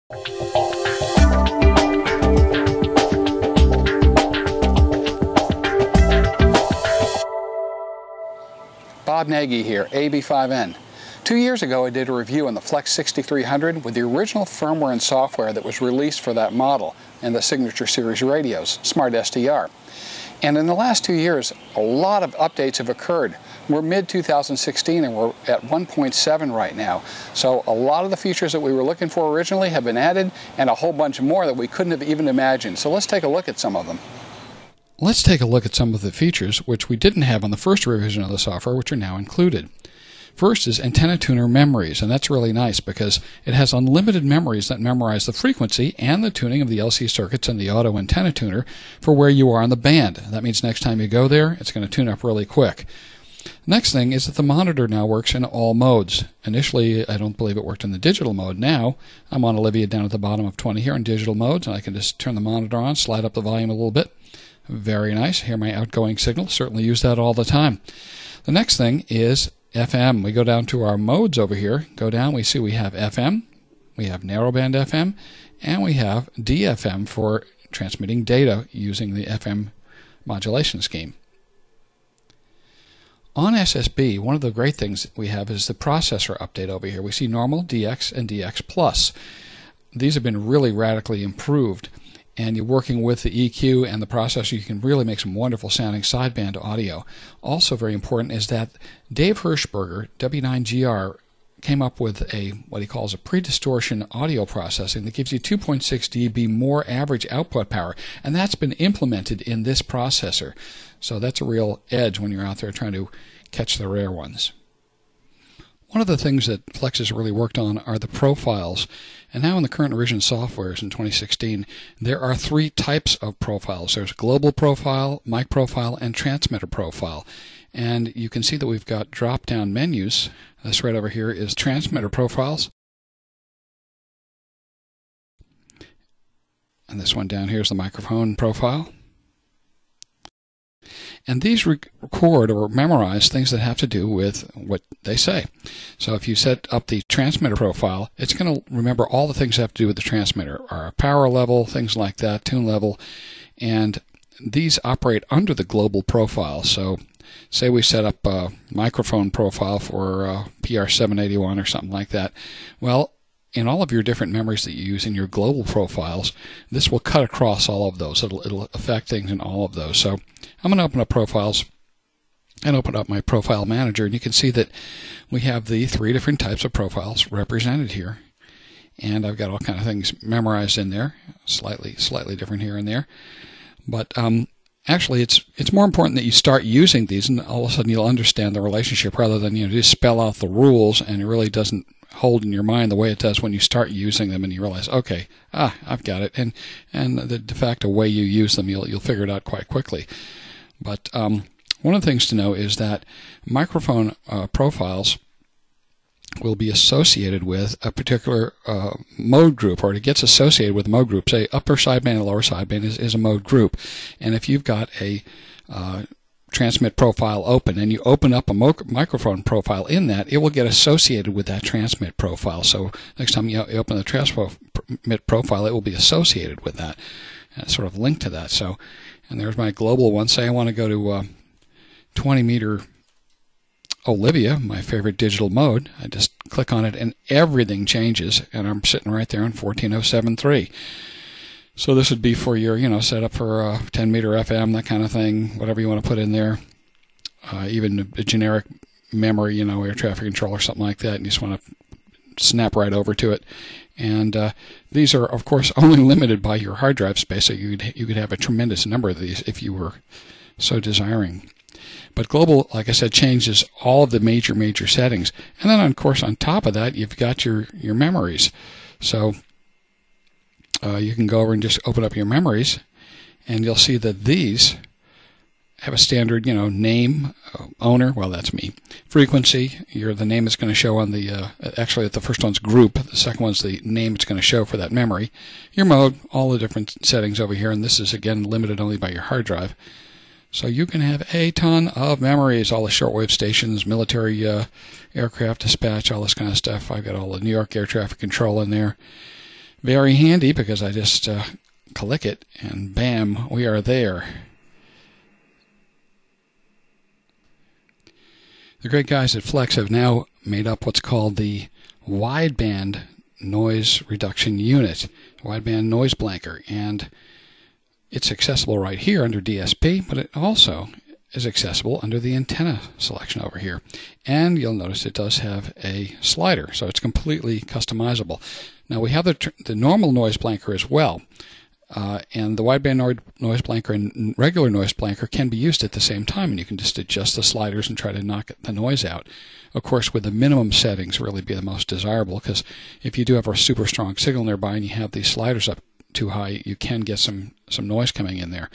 Bob Nagy here, AB5N. 2 years ago I did a review on the Flex 6300 with the original firmware and software that was released for that model and the Signature Series radios, SmartSDR. And in the last 2 years, a lot of updates have occurred. We're mid-2016 and we're at 1.7 right now. So a lot of the features that we were looking for originally have been added, and a whole bunch more that we couldn't have even imagined. So let's take a look at some of them. Let's take a look at some of the features which we didn't have on the first revision of the software, which are now included. First is antenna tuner memories, and that's really nice because it has unlimited memories that memorize the frequency and the tuning of the LC circuits and the auto antenna tuner for where you are on the band. That means next time you go there, it's going to tune up really quick. Next thing is that the monitor now works in all modes. Initially, I don't believe it worked in the digital mode. Now, I'm on Olivia down at the bottom of 20 here in digital modes, and I can just turn the monitor on, slide up the volume a little bit. Very nice. Hear my outgoing signal. Certainly use that all the time. The next thing is FM. We go down to our modes over here. Go down, we see we have FM, we have narrowband FM, and we have DFM for transmitting data using the FM modulation scheme. On SSB, one of the great things we have is the processor update over here. We see normal, DX, and DX Plus. These have been really radically improved, and you're working with the EQ and the processor, you can really make some wonderful sounding sideband audio. Also very important is that Dave Hirschberger, W9GR, came up with what he calls a pre-distortion audio processing that gives you 2.6 dB more average output power, and that's been implemented in this processor. So that's a real edge when you're out there trying to catch the rare ones. One of the things that Flex has really worked on are the profiles. And now in the current revision softwares in 2016, there are 3 types of profiles. There's global profile, mic profile, and transmitter profile. And you can see that we've got drop-down menus. This right over here is transmitter profiles. And this one down here is the microphone profile. And these record or memorize things that have to do with what they say. So if you set up the transmitter profile, it's going to remember all the things that have to do with the transmitter, our power level, things like that, tune level, and these operate under the global profile. So say we set up a microphone profile for PR781 or something like that. Well, in all of your different memories that you use in your global profiles, this will cut across all of those. It'll affect things in all of those. So I'm going to open up profiles and open up my profile manager, and you can see that we have the 3 different types of profiles represented here. And I've got all kind of things memorized in there, slightly different here and there. But actually, it's more important that you start using these, and all of a sudden you'll understand the relationship rather than just spell out the rules, and it really doesn't hold in your mind the way it does when you start using them and you realize, okay, I've got it, and the de facto way you use them, you'll figure it out quite quickly. But one of the things to know is that microphone profiles will be associated with a particular mode group, or it gets associated with a mode group. Say upper sideband and lower sideband is a mode group, and if you've got a transmit profile open and you open up a microphone profile in that, it will get associated with that transmit profile. So next time you open the transmit profile, it will be associated with that and sort of linked to that. So, and there's my global one. Say I want to go to 20 meter Olivia, my favorite digital mode. I just click on it and everything changes, and I'm sitting right there in 14073. So this would be for your, set up for 10 meter FM, that kind of thing, whatever you want to put in there. Even a generic memory, air traffic control or something like that, and you just want to snap right over to it. And these are, of course, only limited by your hard drive space, so you could have a tremendous number of these if you were so desiring. But global, like I said, changes all of the major settings. And then, of course, on top of that, you've got your memories. So you can go over and just open up your memories, and you'll see that these have a standard, name, owner, well, that's me, frequency, the name is going to show on the, actually the first one's group, the second one's the name it's going to show for that memory, your mode, all the different settings over here, and this is, again, limited only by your hard drive. So you can have a ton of memories, all the shortwave stations, military aircraft dispatch, all this kind of stuff. I've got all the New York air traffic control in there. Very handy because I just click it and bam, we are there. The great guys at Flex have now made up what's called the wideband noise reduction unit, wideband noise blanker, and it's accessible right here under DSP, but it also is accessible under the antenna selection over here. And you'll notice it does have a slider, so it's completely customizable. Now we have the normal noise blanker as well, and the wideband noise blanker and regular noise blanker can be used at the same time, and you can just adjust the sliders and try to knock the noise out. Of course, with the minimum settings really be the most desirable, because if you do have a super strong signal nearby and you have these sliders up too high, you can get some noise coming in there.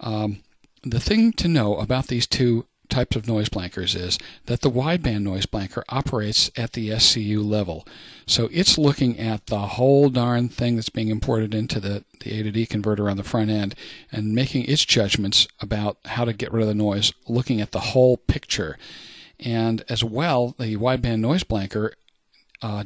The thing to know about these two types of noise blankers is that the wideband noise blanker operates at the SCU level. So it's looking at the whole darn thing that's being imported into the A to D converter on the front end and making its judgments about how to get rid of the noise, looking at the whole picture. And as well, the wideband noise blanker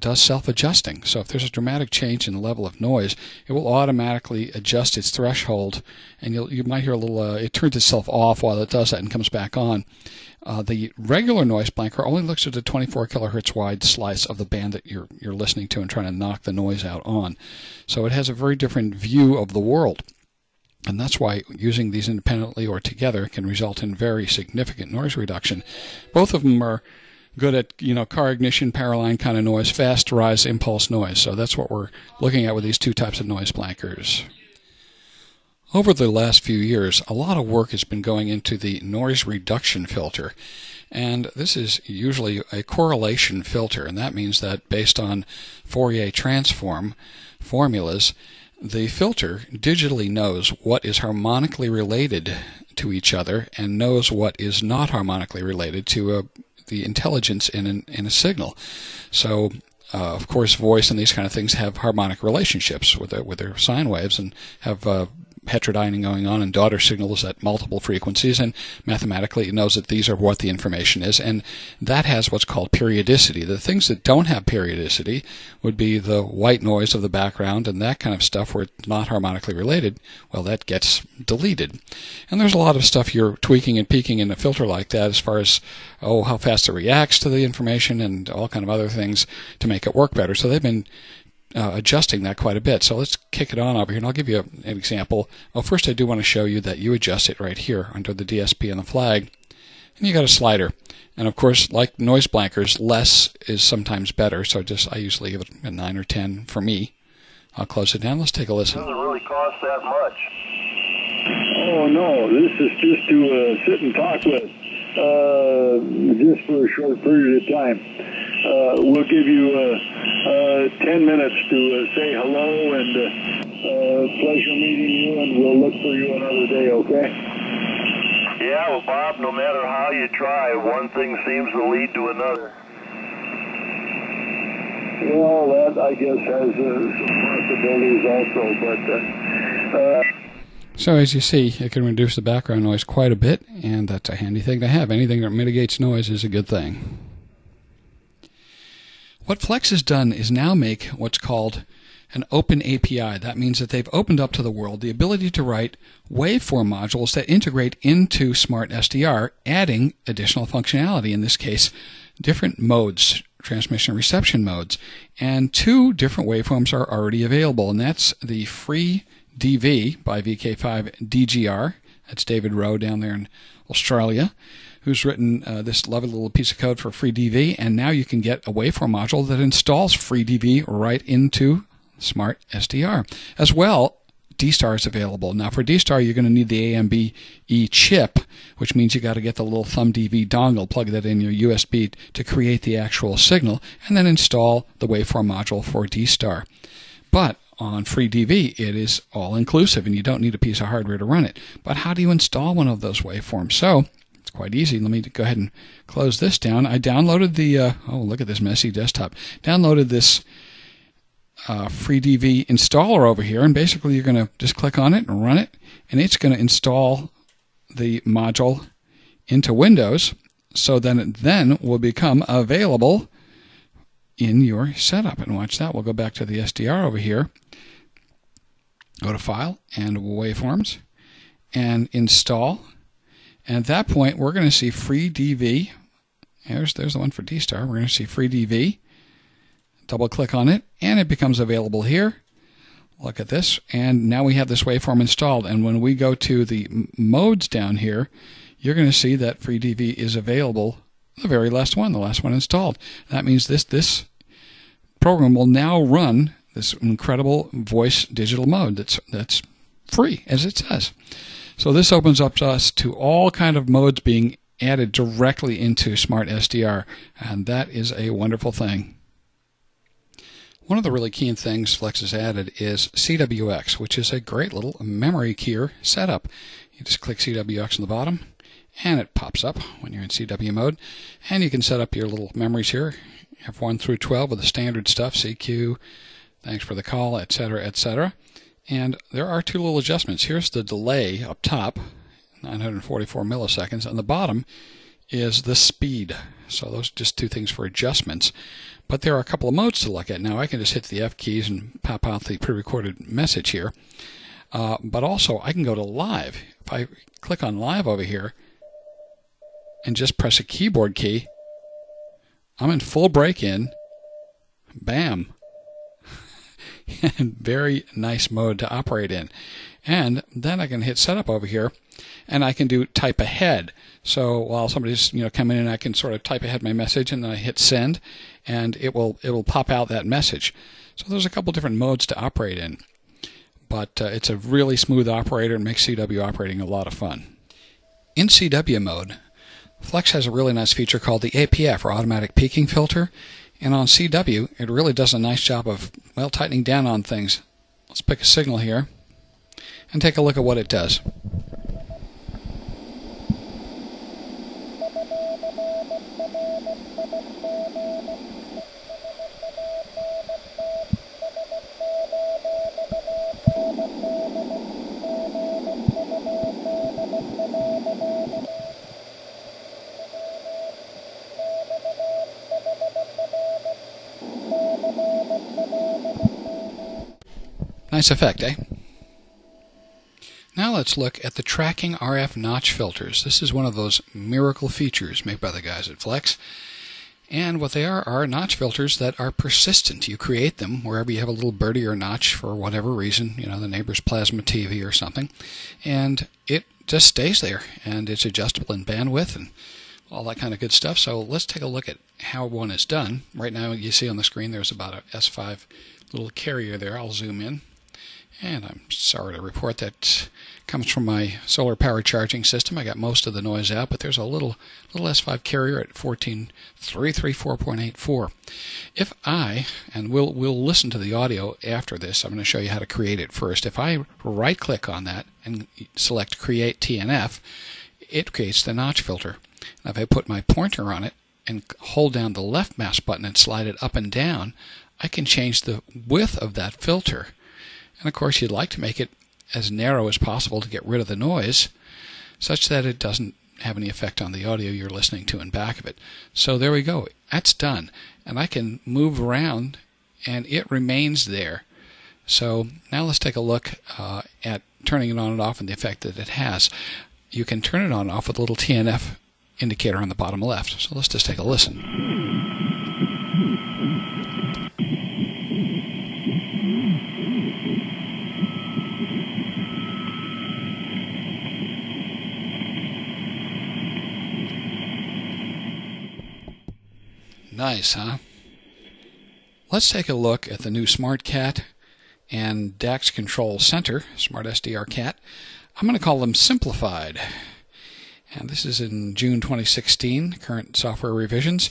does self-adjusting. So if there's a dramatic change in the level of noise, it will automatically adjust its threshold, and you might hear a little, it turns itself off while it does that and comes back on. The regular noise blanker only looks at the 24 kilohertz wide slice of the band that you're listening to and trying to knock the noise out on. So it has a very different view of the world. And that's why using these independently or together can result in very significant noise reduction. Both of them are good at, car ignition, power line kind of noise, fast rise impulse noise. So that's what we're looking at with these two types of noise blankers. Over the last few years, a lot of work has been going into the noise reduction filter. And this is usually a correlation filter, and that means that based on Fourier transform formulas, the filter digitally knows what is harmonically related to each other and knows what is not harmonically related to the intelligence in a signal. So, of course, voice and these kind of things have harmonic relationships with their sine waves and have heterodyning going on and daughter signals at multiple frequencies, and mathematically it knows that these are what the information is, and that has what's called periodicity. The things that don't have periodicity would be the white noise of the background and that kind of stuff where it's not harmonically related. Well, that gets deleted. And there's a lot of stuff you're tweaking and peaking in a filter like that as far as how fast it reacts to the information and all kind of other things to make it work better. So they've been adjusting that quite a bit. So let's kick it on over here, and I'll give you an example. Well, first I do want to show you that you adjust it right here under the DSP and the flag, and you got a slider. And of course, like noise blankers, less is sometimes better. So I usually give it a 9 or 10 for me. I'll close it down. Let's take a listen. Doesn't really cost that much. Oh no, this is just to sit and talk with, just for a short period of time. We'll give you 10 minutes to say hello and pleasure meeting you, and we'll look for you another day, okay? Yeah, well, Bob, no matter how you try, one thing seems to lead to another. Well, that, I guess, has some possibilities also, but... So as you see, it can reduce the background noise quite a bit, and that's a handy thing to have. Anything that mitigates noise is a good thing. What Flex has done is now make what's called an open API. That means that they've opened up to the world the ability to write waveform modules that integrate into SmartSDR, adding additional functionality, in this case, different modes, transmission and reception modes. And two different waveforms are already available, and that's the FLDigi by VK5 DGR. That's David Rowe down there in Australia, who's written this lovely little piece of code for FLDigi, and now you can get a waveform module that installs FLDigi right into SmartSDR. As well, D-Star is available. Now for D-Star, you're going to need the AMBE chip, which means you got to get the little thumb DV dongle, plug that in your USB to create the actual signal, and then install the waveform module for D-Star. But on FLDigi, it is all-inclusive, and you don't need a piece of hardware to run it. But how do you install one of those waveforms? So, it's quite easy. Let me go ahead and close this down. I downloaded the, oh, look at this messy desktop. Downloaded this FLDigi installer over here, and basically you're going to just click on it and run it, and it's going to install the module into Windows, so then it then will become available in your setup. And watch that. We'll go back to the SDR over here. Go to File and Waveforms and Install. And at that point, we're going to see FLDigi. There's the one for D-Star. We're going to see FLDigi. Double-click on it, and it becomes available here. Look at this, and now we have this waveform installed. And when we go to the modes down here, you're going to see that FLDigi is available, the very last one, the last one installed. That means this program will now run this incredible voice digital mode that's free, as it says. So this opens up to us to all kind of modes being added directly into SmartSDR, and that is a wonderful thing. One of the really key things Flex has added is CWX, which is a great little memory keyer setup. You just click CWX on the bottom, and it pops up when you're in CW mode. And you can set up your little memories here, F1 through 12 with the standard stuff, CQ, thanks for the call, etc., etc. And there are two little adjustments. Here's the delay up top, 944 milliseconds. On the bottom is the speed. So those are just two things for adjustments. But there are a couple of modes to look at. Now I can just hit the F keys and pop out the pre-recorded message here. But also I can go to live. If I click on live over here and just press a keyboard key, I'm in full break-in. Bam. And very nice mode to operate in. And then I can hit setup over here, and I can do type ahead. So while somebody's coming in, I can sort of type ahead my message, and then I hit send, and it will pop out that message. So there's a couple different modes to operate in, but it's a really smooth operator and makes CW operating a lot of fun. In CW mode, Flex has a really nice feature called the APF, or automatic peaking filter, and on CW it really does a nice job of tightening down on things. Let's pick a signal here and take a look at what it does. Nice effect, eh? Now let's look at the tracking RF notch filters. This is one of those miracle features made by the guys at Flex. And what they are notch filters that are persistent. You create them wherever you have a little birdie or notch for whatever reason, the neighbor's plasma TV or something, and it just stays there, and it's adjustable in bandwidth and all that kind of good stuff. So let's take a look at how one is done. Right now you see on the screen there's about a S5 little carrier there. I'll zoom in. And I'm sorry to report that comes from my solar power charging system. I got most of the noise out, but there's a little S5 carrier at 14334.84. If and we'll listen to the audio after this. I'm going to show you how to create it first. If I right-click on that and select Create TNF, it creates the notch filter. Now if I put my pointer on it and hold down the left mouse button and slide it up and down, I can change the width of that filter. And of course, you'd like to make it as narrow as possible to get rid of the noise, such that it doesn't have any effect on the audio you're listening to in back of it. So there we go. That's done. And I can move around, and it remains there. So now let's take a look at turning it on and off and the effect that it has. You can turn it on and off with a little TNF indicator on the bottom left. So let's just take a listen. Nice, huh? Let's take a look at the new SmartCat and DAX Control Center, SmartSDR Cat. I'm going to call them simplified. And this is in June 2016, current software revisions.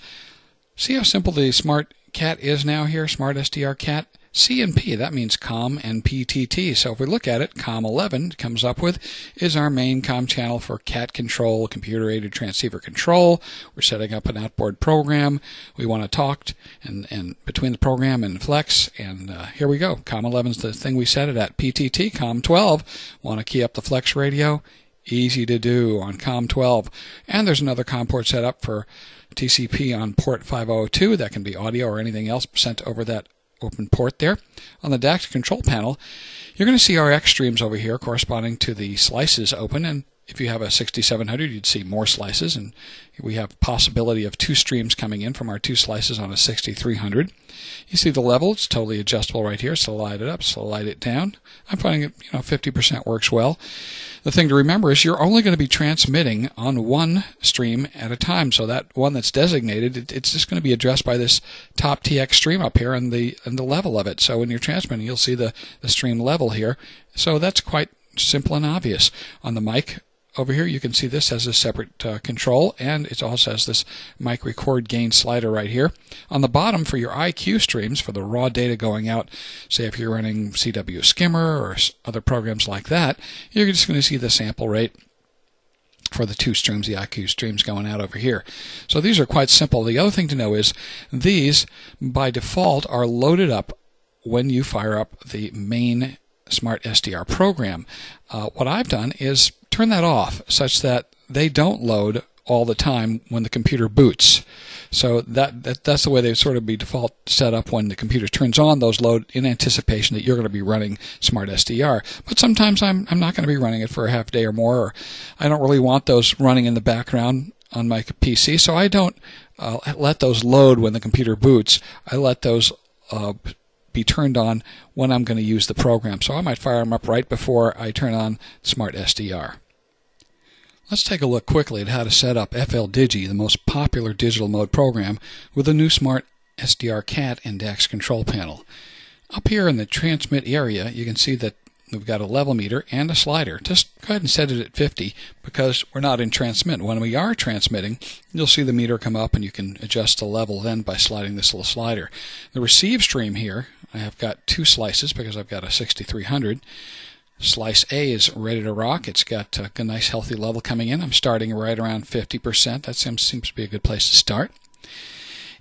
See how simple the SmartCat is now here, SmartSDR Cat? C and P, that means COM and PTT. So if we look at it, COM 11 comes up with is our main COM channel for CAT control, computer-aided transceiver control. We're setting up an outboard program. We want to talk and between the program and Flex, and here we go. COM 11 is the thing we set it at. PTT, COM 12, want to key up the Flex radio? Easy to do on COM 12. And there's another COM port set up for TCP on port 5002. That can be audio or anything else sent over that open port there. On the DAX control panel, you're going to see RX streams over here corresponding to the slices open, and if you have a 6700, you'd see more slices, and we have possibility of 2 streams coming in from our 2 slices on a 6300. You see the level, it's totally adjustable right here. Slide it up, slide it down. I'm finding it, 50% works well. The thing to remember is you're only going to be transmitting on 1 stream at a time, so that one that's designated, it's just going to be addressed by this top TX stream up here and the level of it. So when you're transmitting, you'll see the stream level here. So that's quite simple and obvious. On the mic over here, you can see this has a separate control, and it also has this mic record gain slider right here. On the bottom, for your IQ streams, for the raw data going out, say if you're running CW Skimmer or other programs like that, you're just going to see the sample rate for the 2 streams, the IQ streams going out over here. So these are quite simple. The other thing to know is these, by default, are loaded up when you fire up the main SmartSDR program. What I've done is turn that off such that they don't load all the time when the computer boots. So that's the way they sort of be default set up. When the computer turns on, those load in anticipation that you're going to be running SmartSDR. But sometimes I'm not going to be running it for a half day or more, or I don't really want those running in the background on my PC, so I don't let those load when the computer boots. I let those be turned on when I'm going to use the program. So I might fire them up right before I turn on SmartSDR. Let's take a look quickly at how to set up FLDigi, the most popular digital mode program, with the new SmartSDR CAT and DAX control panel. Up here in the transmit area, you can see that we've got a level meter and a slider. Just go ahead and set it at 50 because we're not in transmit. When we are transmitting, you'll see the meter come up and you can adjust the level then by sliding this little slider. The receive stream here, I have got 2 slices because I've got a 6300. Slice A is ready to rock. It's got a nice healthy level coming in. I'm starting right around 50%. That seems to be a good place to start.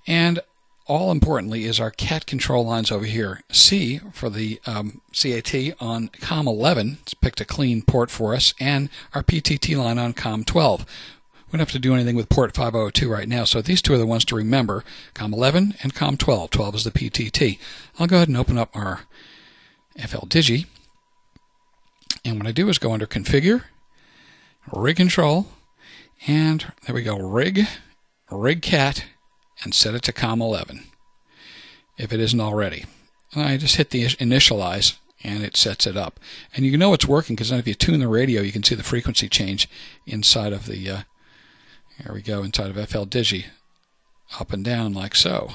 And all importantly is our CAT control lines over here. C for the CAT on COM11. It's picked a clean port for us. And our PTT line on COM12. We don't have to do anything with port 5002 right now, so these 2 are the ones to remember, COM11 and COM12. 12 is the PTT. I'll go ahead and open up our FLDigi. And what I do is go under Configure, Rig Control, and there we go, Rig CAT, and set it to COM11, if it isn't already. I just hit the Initialize, and it sets it up. And you know it's working because then if you tune the radio, you can see the frequency change inside of the, here we go, inside of FLDigi, up and down like so.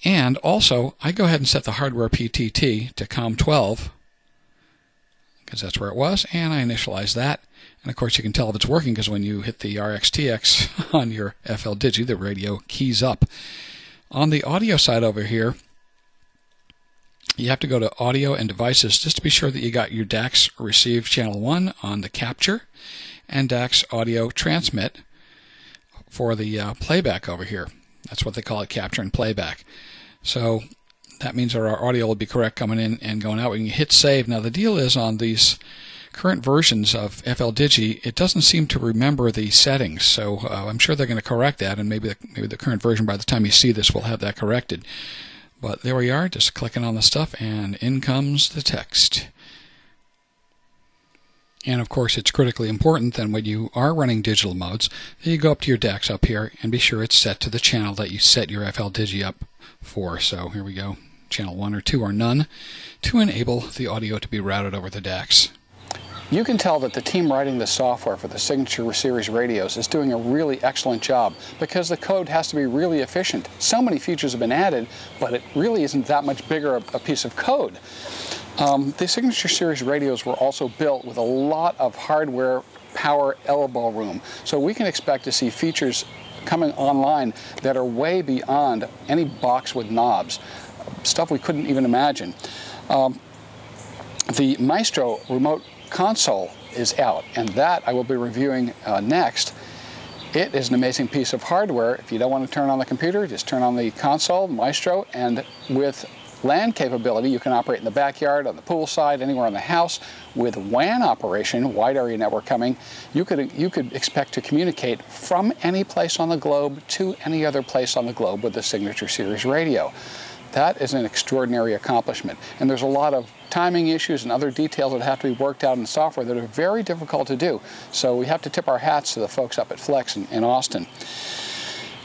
And also, I go ahead and set the hardware PTT to COM12, because that's where it was, and I initialize that. And of course you can tell if it's working because when you hit the RxTX on your FLDigi, the radio keys up. On the audio side over here, you have to go to Audio and Devices just to be sure that you got your DAX Receive Channel 1 on the capture and DAX Audio Transmit for the playback over here. That's what they call it, capture and playback. So that means that our audio will be correct coming in and going out. When you hit save, now the deal is on these current versions of FLDigi, it doesn't seem to remember the settings. So I'm sure they're going to correct that, and maybe the current version, by the time you see this, will have that corrected. But there we are, just clicking on the stuff, and in comes the text. And of course, it's critically important that when you are running digital modes, that you go up to your DAX up here and be sure it's set to the channel that you set your FLDigi up for. So here we go, channel 1 or 2 or none, to enable the audio to be routed over the DAX. You can tell that the team writing the software for the Signature Series radios is doing a really excellent job because the code has to be really efficient. So many features have been added, but it really isn't that much bigger a piece of code. The Signature Series radios were also built with a lot of hardware power elbow room, so we can expect to see features coming online that are way beyond any box with knobs, stuff we couldn't even imagine. The Maestro remote console is out, and that I will be reviewing next. It is an amazing piece of hardware. If you don't want to turn on the computer, just turn on the console, Maestro, and with LAN capability, you can operate in the backyard, on the pool side, anywhere in the house. With WAN operation, wide area network coming, you could expect to communicate from any place on the globe to any other place on the globe with the Signature Series radio. That is an extraordinary accomplishment. And there's a lot of timing issues and other details that have to be worked out in the software that are very difficult to do. So we have to tip our hats to the folks up at Flex in Austin.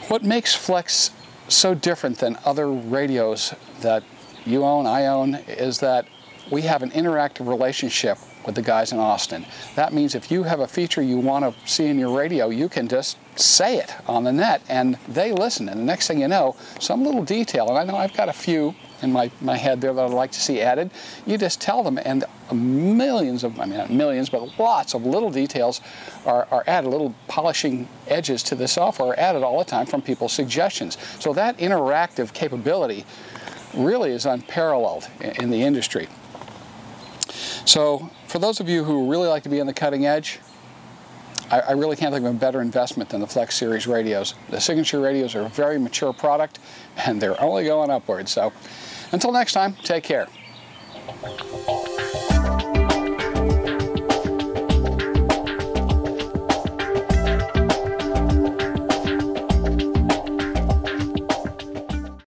What makes Flex so different than other radios that you own, I own, is that we have an interactive relationship with the guys in Austin. That means if you have a feature you want to see in your radio, you can just say it on the net and they listen. And the next thing you know, some little detail, and I know I've got a few in my head there that I'd like to see added, you just tell them, and millions of, I mean not millions, but lots of little details are added, little polishing edges to the software are added all the time from people's suggestions. So that interactive capability really is unparalleled in the industry. So for those of you who really like to be on the cutting edge, I really can't think of a better investment than the Flex Series radios. The Signature radios are a very mature product, and they're only going upwards. So until next time, take care.